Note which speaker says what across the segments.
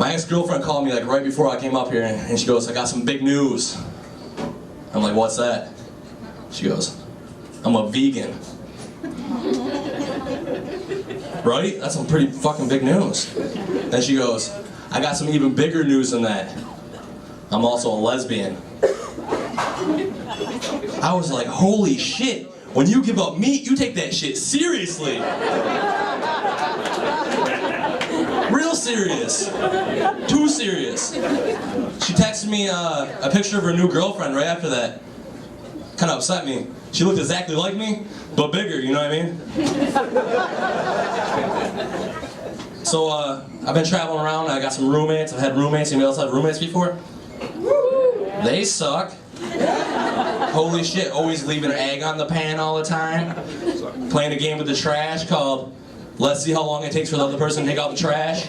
Speaker 1: My ex-girlfriend called me like right before I came up here, and she goes, "I got some big news." I'm like, "What's that?" She goes, "I'm a vegan." Right? That's some pretty fucking big news. Then she goes, "I got some even bigger news than that. I'm also a lesbian." I was like, holy shit. When you give up meat, you take that shit seriously. Real serious. Too serious. She texted me a picture of her new girlfriend right after that. Kind of upset me. She looked exactly like me, but bigger, you know what I mean? So I've been traveling around. I got some roommates. I've had roommates. Anybody else have roommates before? They suck. Holy shit, always leaving egg on the pan all the time. Playing a game with the trash called "Let's see how long it takes for the other person to take out the trash."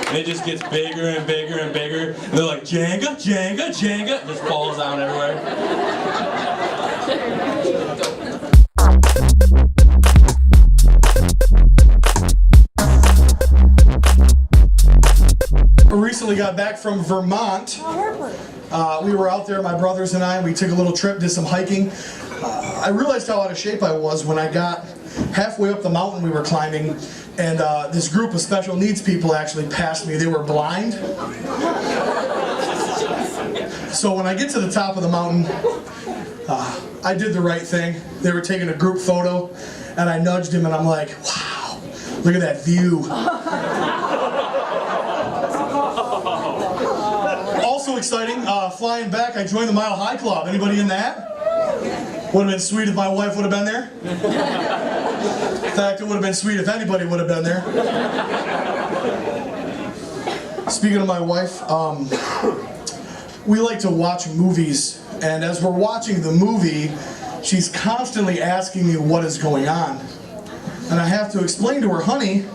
Speaker 1: And it just gets bigger and bigger and bigger. And they're like, "Jenga, Jenga, Jenga." It just falls down everywhere.
Speaker 2: I recently got back from Vermont. We were out there, my brothers and I. We took a little trip, did some hiking. I realized how out of shape I was when I got halfway up the mountain we were climbing, and this group of special needs people actually passed me. They were blind. So when I get to the top of the mountain, I did the right thing. They were taking a group photo, and I nudged him, and I'm like, "Wow, look at that view." Also exciting, flying back, I joined the Mile High Club. Anybody in that? Would have been sweet if my wife would have been there. In fact, it would have been sweet if anybody would have been there. Speaking of my wife, we like to watch movies, and as we're watching the movie, she's constantly asking me what is going on. And I have to explain to her, "Honey,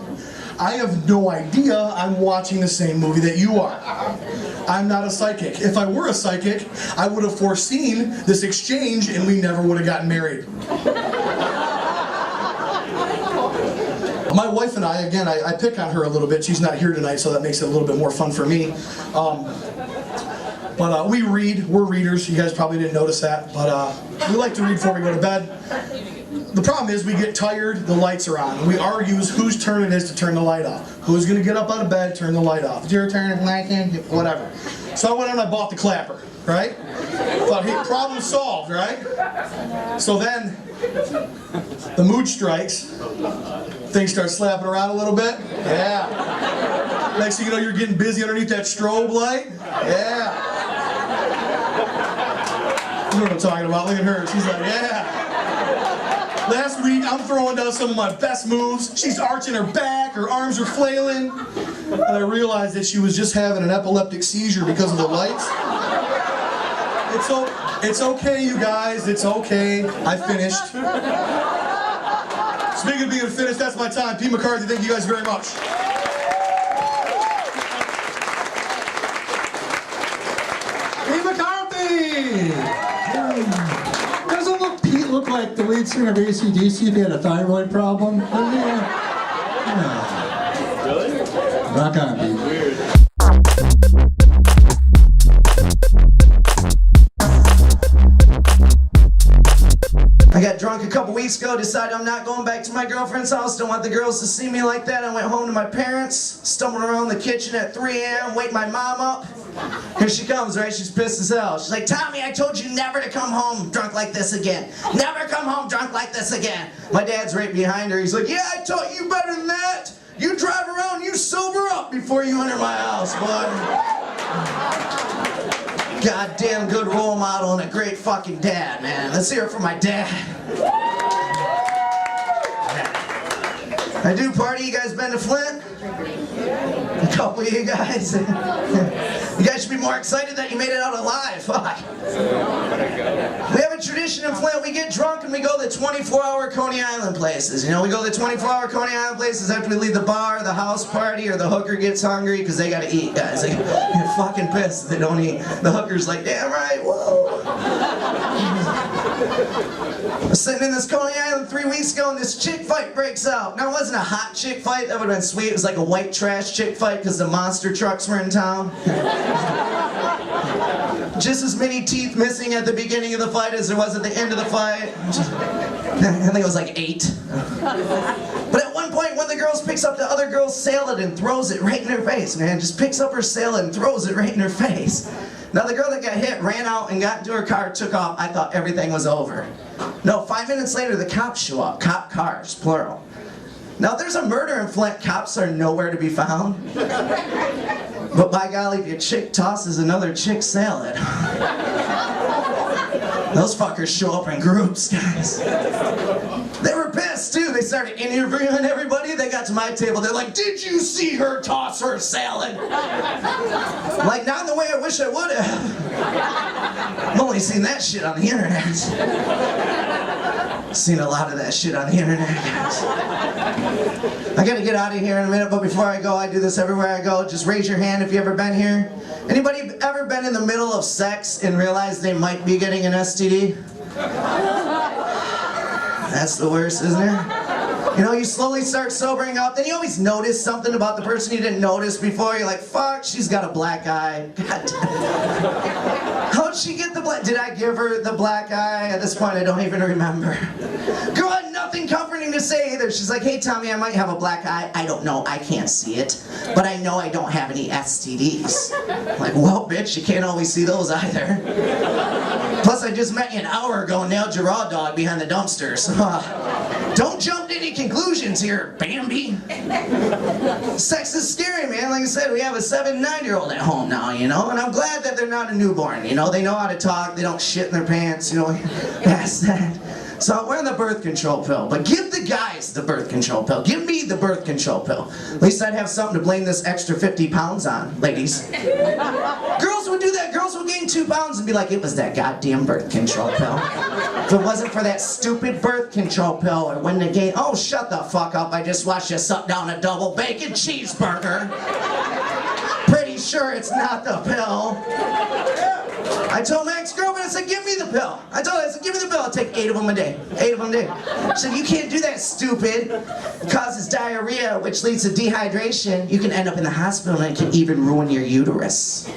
Speaker 2: I have no idea I'm watching the same movie that you are. I'm not a psychic. If I were a psychic, I would have foreseen this exchange and we never would have gotten married." My wife and I, again, I pick on her a little bit. She's not here tonight, so that makes it a little bit more fun for me. But we read. We're readers. You guys probably didn't notice that. But we like to read before we go to bed. The problem is we get tired, the lights are on. We argue whose turn it is to turn the light off. Who's going to get up out of bed, turn the light off. It's your turn, whatever. So I went out and I bought the clapper, right? Thought, hey, problem solved, right? So then, the mood strikes. Things start slapping around a little bit. Yeah. Next thing you know, you're getting busy underneath that strobe light. Yeah. You know what I'm talking about. Look at her. She's like, yeah. Last week, I'm throwing down some of my best moves. She's arching her back, her arms are flailing. And I realized that she was just having an epileptic seizure because of the lights. It's okay, you guys, it's okay. I finished. Speaking of being finished, that's my time. Pete McCarthy, thank you guys very much.
Speaker 3: Pete McCarthy! Look like the lead singer of AC/DC if he had a thyroid problem. Yeah. Really? Rock on, Pete. Weird.
Speaker 4: I got drunk a couple weeks ago, decided I'm not going back to my girlfriend's house, don't want the girls to see me like that. I went home to my parents, stumbled around the kitchen at 3 a.m., wake my mom up. Here she comes, right? She's pissed as hell. She's like, "Tommy, I told you never to come home drunk like this again. Never come home drunk like this again." My dad's right behind her. He's like, "Yeah, I taught you better than that. You drive around, you sober up before you enter my house, bud." Goddamn good role model and a great fucking dad, man. Let's hear it for my dad. I do party. You guys been to Flint? A couple of you guys. You guys should be more excited that you made it out alive. Fuck. We have a tradition in Flint. We get drunk and we go to the 24-hour Coney Island places. You know, we go to the 24-hour Coney Island places after we leave the bar, the house party, or the hooker gets hungry because they gotta eat, guys. They get fucking pissed if they don't eat. The hooker's like, "Damn right, whoa." I was sitting in this Coney Island 3 weeks ago and this chick fight breaks out. Now, it wasn't a hot chick fight, that would have been sweet. It was like a white trash chick fight because the monster trucks were in town. Just as many teeth missing at the beginning of the fight as there was at the end of the fight. I think it was like 8. But at one point, one of the girls picks up the other girl's salad and throws it right in her face, man. Just picks up her salad and throws it right in her face. Now, the girl that got hit ran out and got into her car, took off. I thought everything was over. No, 5 minutes later, the cops show up. Cop cars, plural. Now, if there's a murder in Flint, cops are nowhere to be found. But by golly, if your chick tosses another chick salad, those fuckers show up in groups, guys. They were pissed, too. They started interviewing everybody. They got to my table. They're like, did you see her toss her salad? I'm like, not in the way I wish I would have. I've only seen that shit on the internet. Seen a lot of that shit on the internet, guys. I gotta get out of here in a minute, but before I go, I do this everywhere I go. Just raise your hand if you've ever been here. Anybody ever been in the middle of sex and realized they might be getting an STD? That's the worst, isn't it? You know, you slowly start sobering up, then you always notice something about the person you didn't notice before. You're like, fuck, she's got a black eye. God. How'd she get the black? Did I give her the black eye? At this point, I don't even remember. Girl had nothing comforting to say either. She's like, hey, Tommy, I might have a black eye. I don't know. I can't see it. But I know I don't have any STDs. I'm like, well, bitch, you can't always see those either. Plus, I just met you an hour ago and nailed your raw dog behind the dumpsters. Don't jump to any conclusions here, Bambi. Sex is scary, man. Like I said, we have a 7 and 9-year-old at home now, you know, and I'm glad that they're not a newborn, you know. They know how to talk, they don't shit in their pants, you know, past that. So I'm wearing the birth control pill, but give the guys the birth control pill. Give me the birth control pill. At least I'd have something to blame this extra 50 pounds on, ladies. Girls would do that. Girls would gain 2 pounds and be like, it was that goddamn birth control pill. If it wasn't for that stupid birth control pill, I wouldn't have gained. Oh, shut the fuck up. I just watched you suck down a double bacon cheeseburger. Pretty sure it's not the pill. I told my ex-girlfriend, I said, give me the pill. I told her, I said, give me the pill. I'll take 8 of them a day. 8 of them a day. She said, you can't do that, stupid. It causes diarrhea, which leads to dehydration. You can end up in the hospital and it can even ruin your uterus.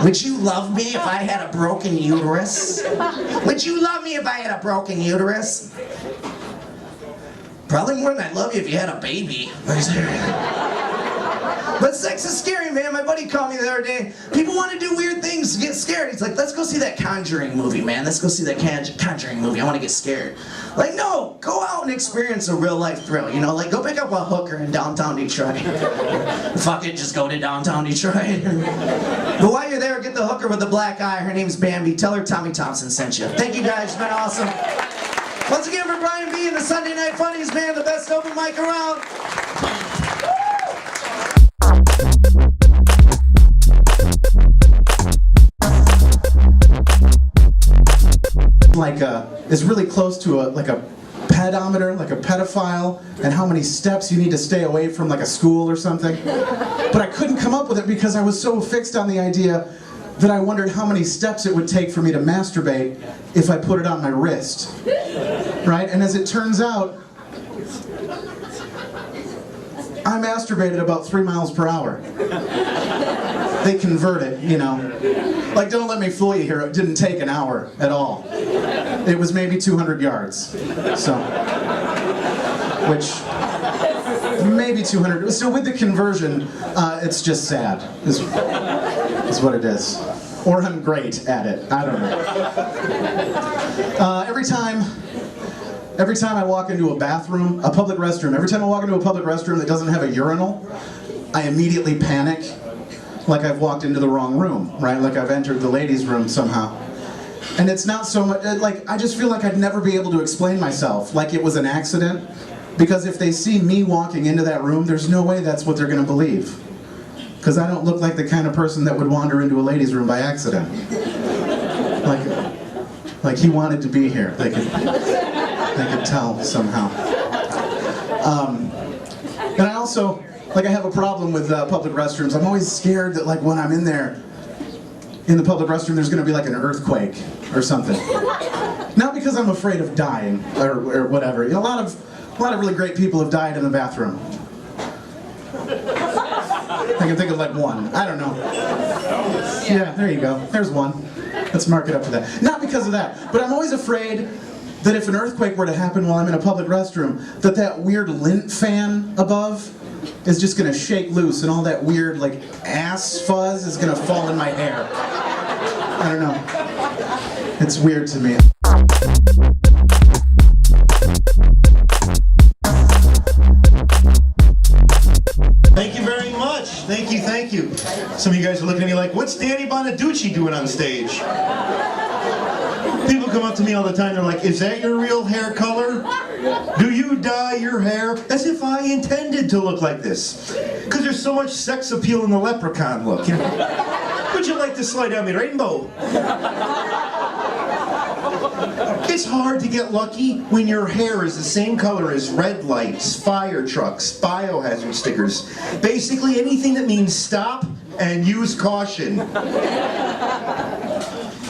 Speaker 4: Would you love me if I had a broken uterus? Would you love me if I had a broken uterus? Probably more than I'd love you if you had a baby. But sex is scary, man. My buddy called me the other day. People want to do weird things to get scared. He's like, let's go see that Conjuring movie, man. Let's go see that Conjuring movie. I want to get scared. Like, no, go out and experience a real life thrill. You know, like go pick up a hooker in downtown Detroit. Fuck it, just go to downtown Detroit. But while you're there, get the hooker with the black eye. Her name's Bambi. Tell her Tommy Thompson sent you. Thank you guys, it's been awesome. Once again for Brian B and the Sunday Night Funnies, man, the best open mic around.
Speaker 5: Like is really close to a pedometer, like a pedophile, and how many steps you need to stay away from like a school or something. But I couldn't come up with it because I was so fixed on the idea that I wondered how many steps it would take for me to masturbate if I put it on my wrist. Right? And as it turns out, I masturbated about 3 miles per hour. They convert it, you know. Like, don't let me fool you here, it didn't take an hour at all. It was maybe 200 yards. So, which, maybe 200. So with the conversion, it's just sad, is what it is. Or I'm great at it, I don't know. Every time I walk into a bathroom, a public restroom, every time I walk into a public restroom that doesn't have a urinal, I immediately panic, like I've walked into the wrong room, right? Like I've entered the ladies' room somehow. And it's not so much, like, I just feel like I'd never be able to explain myself, like it was an accident. Because if they see me walking into that room, there's no way that's what they're gonna believe. Because I don't look like the kind of person that would wander into a ladies' room by accident. Like he wanted to be here. They could tell somehow. And I also, like, I have a problem with public restrooms. I'm always scared that, like, when I'm in there, in the public restroom there's gonna be like an earthquake or something. Not because I'm afraid of dying or whatever. You know, a lot of really great people have died in the bathroom. I can think of like one. I don't know. Yeah, there you go. There's one. Let's mark it up to that. Not because of that, but I'm always afraid that if an earthquake were to happen while I'm in a public restroom, that weird lint fan above is just gonna shake loose and all that weird like ass fuzz is gonna fall in my hair. I don't know. It's weird to me.
Speaker 6: Thank you very much. Thank you, thank you. Some of you guys are looking at me like, what's Danny Bonaducci doing on stage? People come up to me all the time, they're like, is that your real hair color? Do you dye your hair? As if I intended to look like this. Because there's so much sex appeal in the leprechaun look. You know? Would you like to slide down my rainbow? It's hard to get lucky when your hair is the same color as red lights, fire trucks, biohazard stickers. Basically anything that means stop and use caution.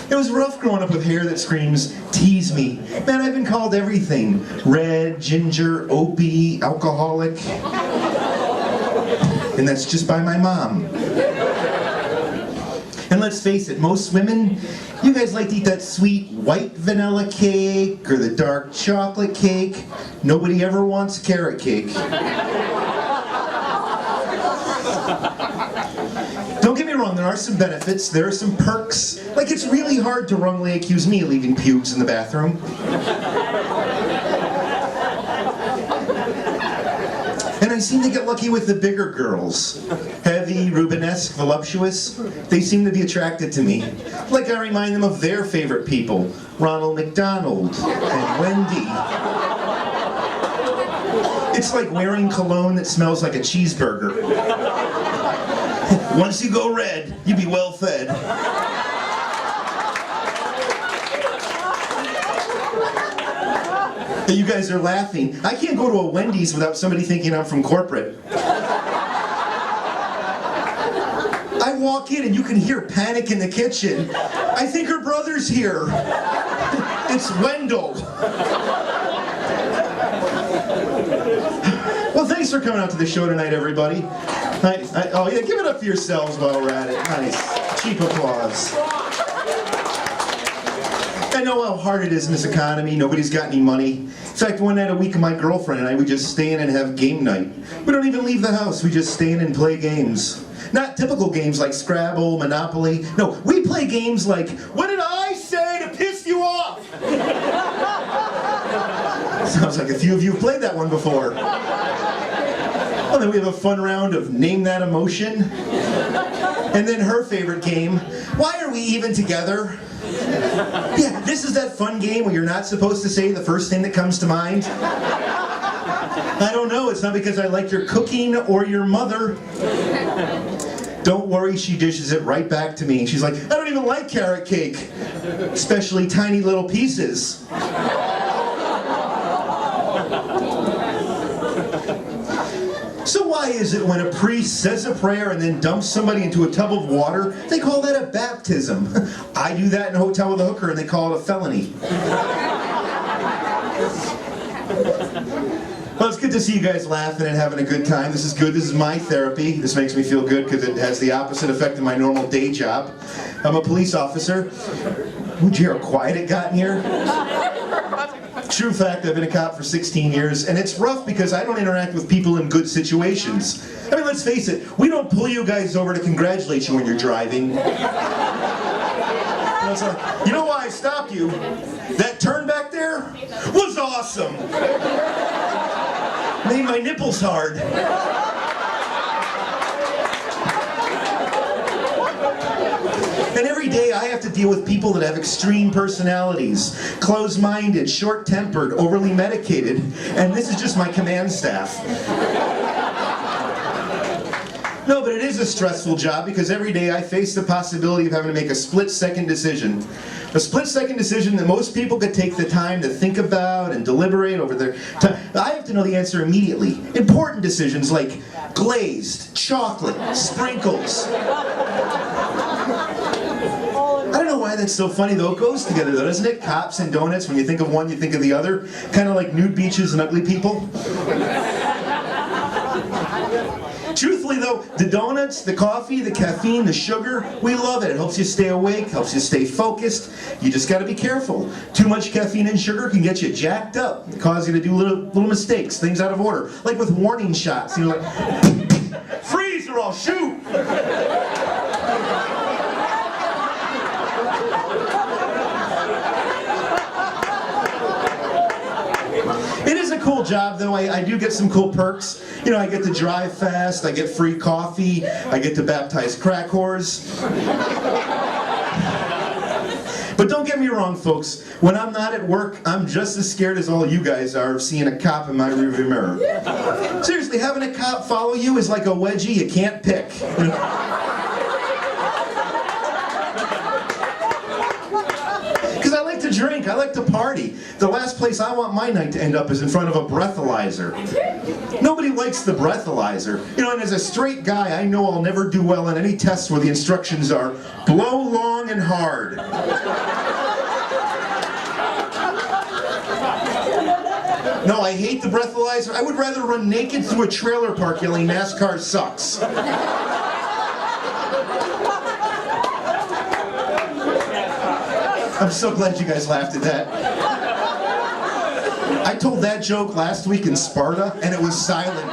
Speaker 6: It was rough growing up with hair that screams, tease me. Man, I've been called everything. Red, ginger, opie, alcoholic. And that's just by my mom. And let's face it, most women, you guys like to eat that sweet white vanilla cake or the dark chocolate cake. Nobody ever wants carrot cake. Don't get me wrong, there are some benefits, there are some perks. Like, it's really hard to wrongly accuse me of leaving pubes in the bathroom. And I seem to get lucky with the bigger girls. Heavy, Rubenesque, voluptuous. They seem to be attracted to me. Like I remind them of their favorite people. Ronald McDonald and Wendy. It's like wearing cologne that smells like a cheeseburger. Once you go red, you be well fed. You guys are laughing. I can't go to a Wendy's without somebody thinking I'm from corporate. I walk in and you can hear panic in the kitchen. I think her brother's here. It's Wendell. Well, thanks for coming out to the show tonight, everybody. Oh yeah, give it up for yourselves while we're at it. Nice. Cheap applause. I know how hard it is in this economy. Nobody's got any money. In fact, one night a week, my girlfriend and I, we just stay in and have game night. We don't even leave the house. We just stay in and play games. Not typical games like Scrabble, Monopoly. No, we play games like, what did I say to piss you off? Sounds like a few of you have played that one before. Well, then we have a fun round of Name That Emotion. And then her favorite game, Why Are We Even Together? Yeah, this is that fun game where you're not supposed to say the first thing that comes to mind. I don't know, it's not because I like your cooking or your mother. Don't worry, she dishes it right back to me. She's like, I don't even like carrot cake, especially tiny little pieces. So why is it when a priest says a prayer and then dumps somebody into a tub of water, they call that a baptism? I do that in a hotel with a hooker and they call it a felony. Well, it's good to see you guys laughing and having a good time. This is good. This is my therapy. This makes me feel good because it has the opposite effect of my normal day job. I'm a police officer. Would you hear how quiet it got in here? True fact, I've been a cop for 16 years, and it's rough because I don't interact with people in good situations. I mean, let's face it, we don't pull you guys over to congratulate you when you're driving. You know why I stopped you? That turn back there was awesome. Made my nipples hard. And every day I have to deal with people that have extreme personalities. Closed-minded, short-tempered, overly medicated, and this is just my command staff. No, but it is a stressful job because every day I face the possibility of having to make a split-second decision. A split-second decision that most people could take the time to think about and deliberate over their time. I have to know the answer immediately. Important decisions like glazed, chocolate, sprinkles. why that's so funny though? It goes together though, doesn't it? Cops and donuts, when you think of one, you think of the other. Kind of like nude beaches and ugly people. Truthfully though, the donuts, the coffee, the caffeine, the sugar, we love it. It helps you stay awake, helps you stay focused. You just gotta be careful. Too much caffeine and sugar can get you jacked up, cause you to do little mistakes, things out of order. Like with warning shots, you know, like, freeze or I'll shoot! It is a cool job though, I do get some cool perks. You know, I get to drive fast, I get free coffee, I get to baptize crack whores. But don't get me wrong folks, when I'm not at work, I'm just as scared as all you guys are of seeing a cop in my rearview mirror. Seriously, having a cop follow you is like a wedgie you can't pick. Drink, I like to party. The last place I want my night to end up is in front of a breathalyzer. Nobody likes the breathalyzer. You know, and as a straight guy, I know I'll never do well on any tests where the instructions are, blow long and hard. No, I hate the breathalyzer. I would rather run naked through a trailer park yelling, NASCAR sucks. I'm so glad you guys laughed at that. I told that joke last week in Sparta, and it was silent.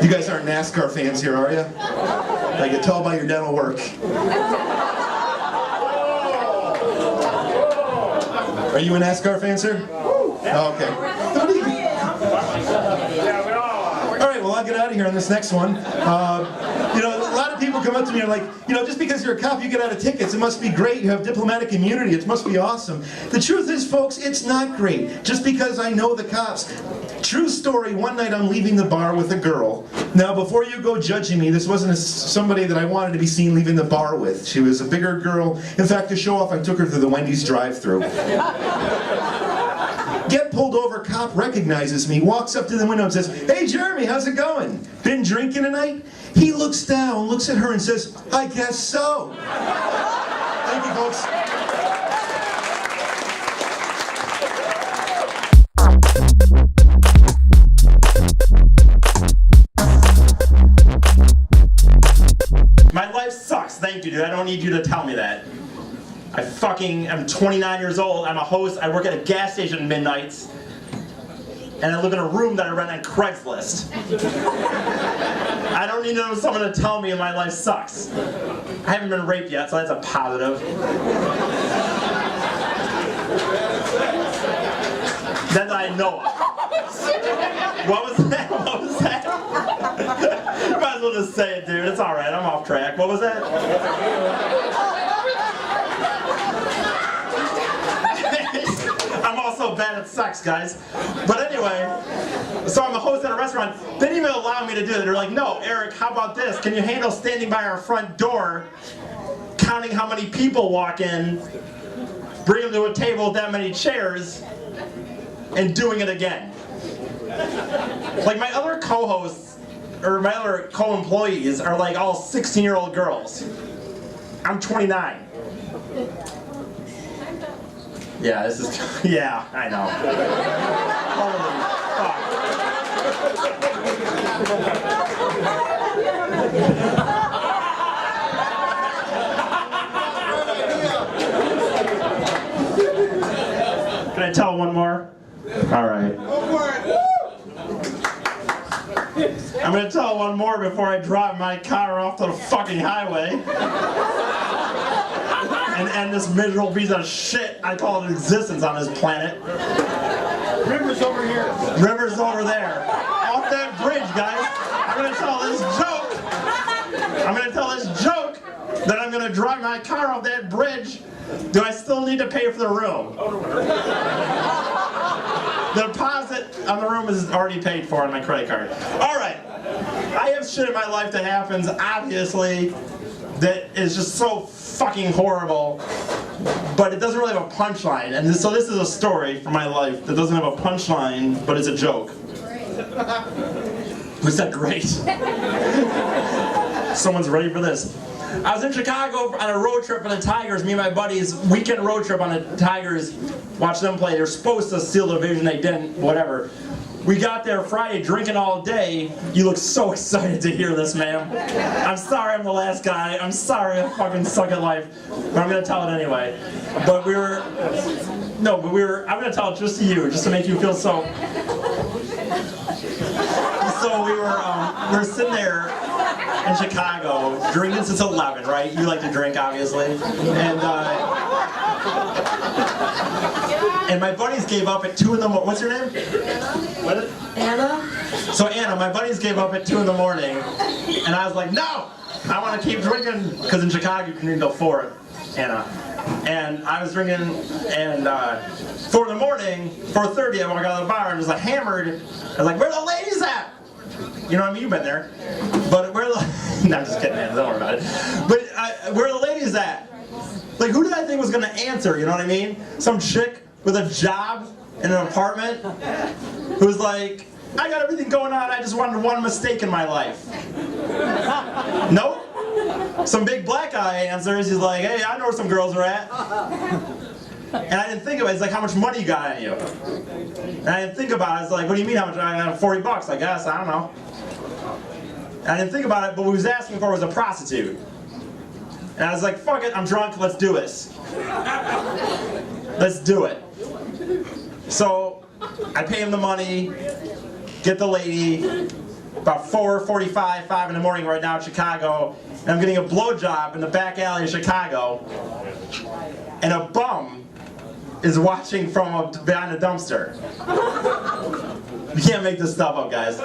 Speaker 6: You guys aren't NASCAR fans here, are you? I can tell by your dental work. Are you a NASCAR fan, sir? Oh, okay. All right, well, I'll get out of here on this next one. You know, a lot of people come up to me and are like, you know, just because you're a cop, you get out of tickets. It must be great. You have diplomatic immunity. It must be awesome. The truth is, folks, it's not great. Just because I know the cops. True story, one night I'm leaving the bar with a girl. Now, before you go judging me, this wasn't somebody that I wanted to be seen leaving the bar with. She was a bigger girl. In fact, to show off, I took her through the Wendy's drive-thru. Get pulled over, cop recognizes me, walks up to the window and says, "Hey Jeremy, how's it going? Been drinking tonight?" He looks down, looks at her and says, "I guess so." Thank you, folks.
Speaker 7: My life sucks, thank you dude, I don't need you to tell me that. I'm 29 years old, I'm a host, I work at a gas station midnights, and I live in a room that I rent on Craigslist. I don't need someone to tell me my life sucks. I haven't been raped yet, so that's a positive. That I know of. What was that? What was that? You might as well just say it, dude. It's alright, I'm off track. What was that? I'm also bad at sex, guys. But anyway, so I'm a host at a restaurant. They didn't even allow me to do it. They're like, "No, Eric, how about this? Can you handle standing by our front door, counting how many people walk in, bring them to a table with that many chairs, and doing it again?" Like my other co-hosts, or my other co-employees are like all 16-year-old girls. I'm 29. Yeah, this is, yeah, I know. Holy fuck. Can I tell one more? All right. I'm gonna tell one more before I drive my car off to the fucking highway and end this miserable piece of shit I call an existence on this planet. River's over here. River's over there. Off that bridge, guys. I'm gonna tell this joke. I'm gonna tell this joke that I'm gonna drive my car off that bridge. Do I still need to pay for the room? The deposit on the room is already paid for on my credit card. Alright, I have shit in my life that happens, obviously, that is just so fucking horrible, but it doesn't really have a punchline. And so this is a story from my life that doesn't have a punchline, but it's a joke. Who said great? someone's ready for this. I was in Chicago on a road trip for the Tigers, me and my buddies, weekend road trip on the Tigers, watched them play. They were supposed to steal the division, they didn't, whatever. We got there Friday, drinking all day. You look so excited to hear this, ma'am. I'm sorry I'm the last guy. I'm sorry I fucking suck at life. But I'm gonna tell it anyway. But I'm gonna tell it just to you, just to make you feel so. So we were sitting there in Chicago, drinking since 11, right? You like to drink, obviously. And my buddies gave up at 2 in the morning. What's your name? What is it?
Speaker 8: Anna?
Speaker 7: So Anna, my buddies gave up at 2 in the morning, and I was like, no! I want to keep drinking, because in Chicago you can drink till 4, Anna. And I was drinking, and 4 in the morning, 4:30, I walk out of the bar and was like hammered. I was like, where are the ladies at? You know what I mean? You've been there. But where are the... No, I'm just kidding, man. Don't worry about it. But where are the ladies at? Like, who did I think was going to answer? You know what I mean? Some chick with a job in an apartment who's like, I got everything going on, I just wanted one mistake in my life. Nope. Some big black guy answers, he's like, hey, I know where some girls are at. And I didn't think about it, it's like, how much money you got on you? And I didn't think about it, it's like, what do you mean how much? I got $40, I guess, I don't know. And I didn't think about it, but what he was asking for was a prostitute. And I was like, fuck it, I'm drunk, let's do this. Let's do it. So, I pay him the money, get the lady, about 4:45, 5 in the morning right now in Chicago, and I'm getting a blowjob in the back alley of Chicago, and a bum is watching from behind a dumpster. You can't make this stuff up, guys.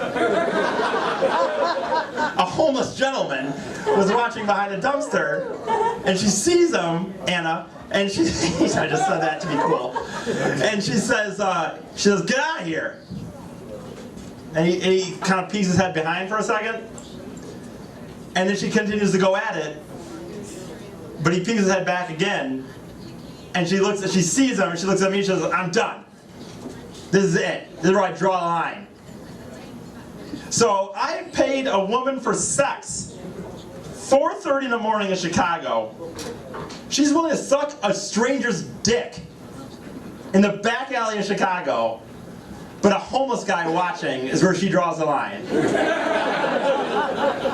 Speaker 7: A homeless gentleman was watching behind a dumpster, and she sees him, Anna, and she, I just said that to be cool, and she says, get out of here. And he kind of peeks his head behind for a second, and then she continues to go at it, but he peeks his head back again, and she sees him, and she looks at me, and she says, I'm done. This is it. This is where I draw a line. So I paid a woman for sex, 4:30 in the morning in Chicago. She's willing to suck a stranger's dick in the back alley of Chicago, but a homeless guy watching is where she draws the line.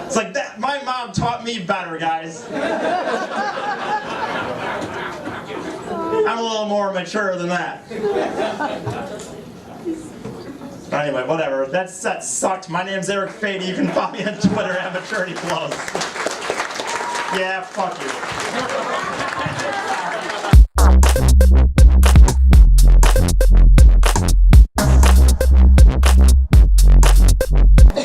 Speaker 7: It's like that. My mom taught me better, guys. I'm a little more mature than that. Anyway, whatever. That set sucked. My name's Eric Fady. You can follow me on Twitter at Maturity Flows. Yeah, fuck you.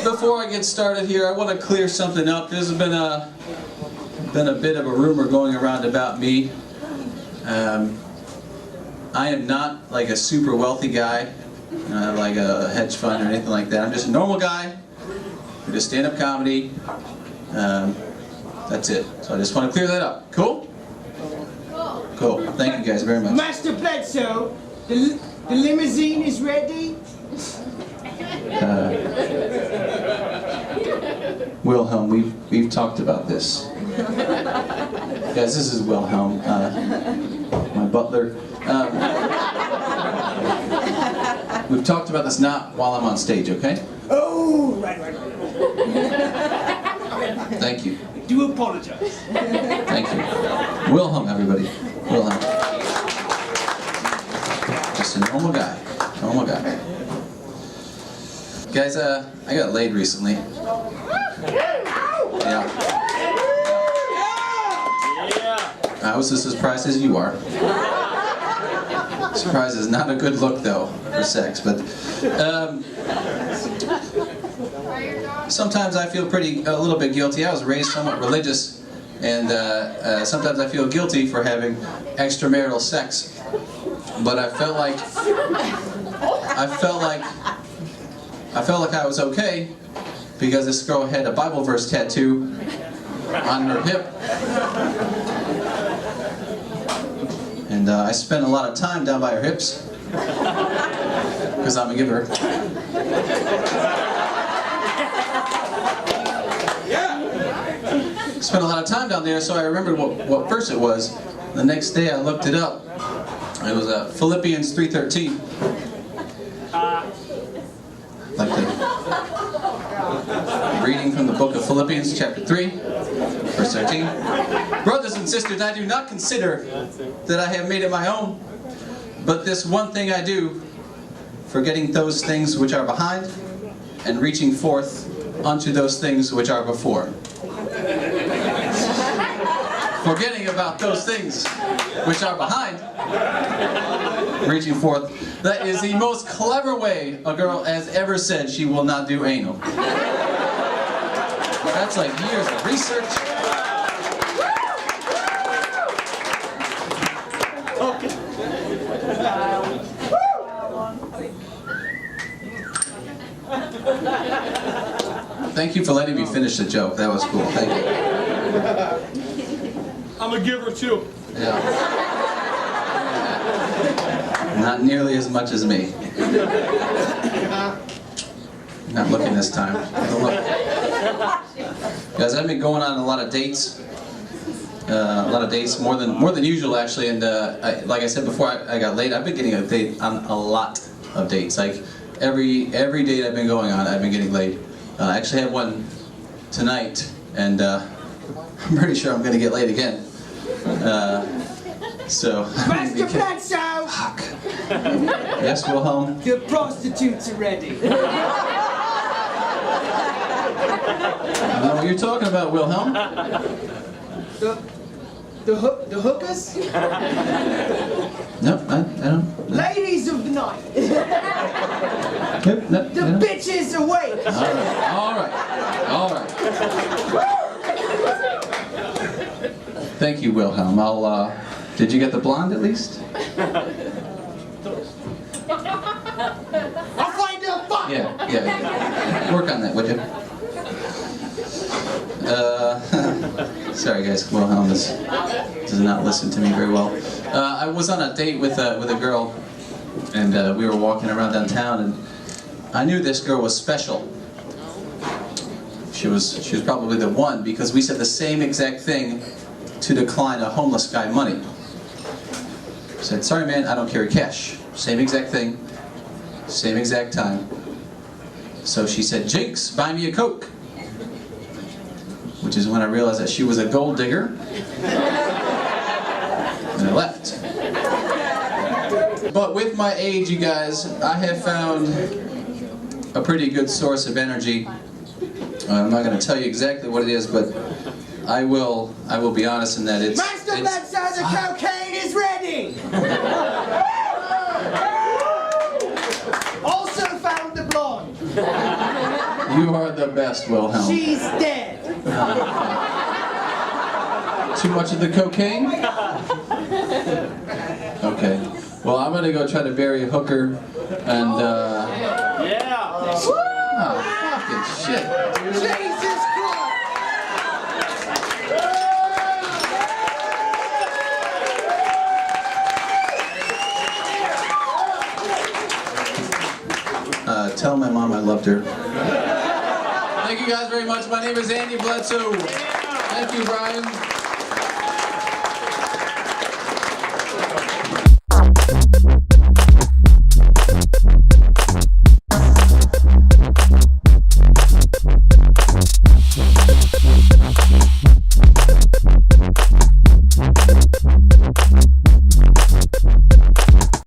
Speaker 9: Before I get started here, I want to clear something up. There's been a bit of a rumor going around about me. I am not like a super wealthy guy, like a hedge fund or anything like that. I'm just a normal guy who does stand-up comedy. That's it. So I just want to clear that up. Cool? Cool. Thank you guys very much.
Speaker 10: Master Bledsoe, the limousine is ready.
Speaker 9: Wilhelm, we've talked about this. Guys, this is Wilhelm, my butler. We've talked about this not while I'm on stage, okay?
Speaker 10: Oh, right.
Speaker 9: Thank you.
Speaker 10: I do apologize.
Speaker 9: Thank you. Wilhelm, everybody. Wilhelm. Just a normal guy. Normal guy. Guys, I got laid recently. Yeah. I was as surprised as you are. Surprise is not a good look, though, for sex, but sometimes I feel a little bit guilty. I was raised somewhat religious, and sometimes I feel guilty for having extramarital sex. But I felt like I was okay because this girl had a Bible verse tattoo on her hip. And I spent a lot of time down by her hips because I'm a giver. spent a lot of time down there, so I remembered what verse it was. The next day I looked it up. It was Philippians 3:13. Like the reading from the book of Philippians, chapter 3, verse 13. Brothers and sisters, I do not consider that I have made it my own, but this one thing I do, forgetting those things which are behind, and reaching forth unto those things which are before. Forgetting about those things which are behind, reaching forth. That is the most clever way a girl has ever said she will not do anal. That's like years of research. Thank you for letting me finish the joke. That was cool. Thank you.
Speaker 10: I'm a giver too.
Speaker 9: Yeah. Not nearly as much as me. Not looking this time. Don't look. Guys, I've been going on a lot of dates. More than usual actually. And like I said before, I got late. I've been getting a date on a lot of dates. Like every date I've been going on, I've been getting laid. I actually have one tonight, and I'm pretty sure I'm going to get laid again. So.
Speaker 10: Master Bledsoe!
Speaker 9: Fuck. Yes, Wilhelm?
Speaker 10: The prostitutes are ready.
Speaker 9: I don't know what you're talking about, Wilhelm.
Speaker 10: The hookers?
Speaker 9: No, I don't.
Speaker 10: Ladies of the night.
Speaker 9: Nope, no,
Speaker 10: The bitches awake.
Speaker 9: All right. Thank you, Wilhelm. Did you get the blonde at least?
Speaker 10: I'll find her. Fuck.
Speaker 9: Yeah. Work on that, would you? Sorry guys, Wilhelm does not listen to me very well. I was on a date with a girl, and we were walking around downtown, and I knew this girl was special. She was probably the one, because we said the same exact thing to decline a homeless guy money. I said, sorry man, I don't carry cash. Same exact thing, same exact time. So she said, Jinx, buy me a Coke. Which is when I realized that she was a gold digger. And I left. But with my age, you guys, I have found a pretty good source of energy. I'm not going to tell you exactly what it is, but I will be honest in that it's...
Speaker 10: Master Bledsoe, the cocaine is ready! Also found the blonde.
Speaker 9: You are the best, Wilhelm.
Speaker 10: She's dead.
Speaker 9: Too much of the cocaine? Okay. Well, I'm going to go try to bury a hooker, and
Speaker 10: Yeah.
Speaker 9: oh, fucking shit.
Speaker 10: Jesus
Speaker 9: Tell my mom I loved her. Thank you guys very much. My name is Andy Bledsoe. Thank you, Brian.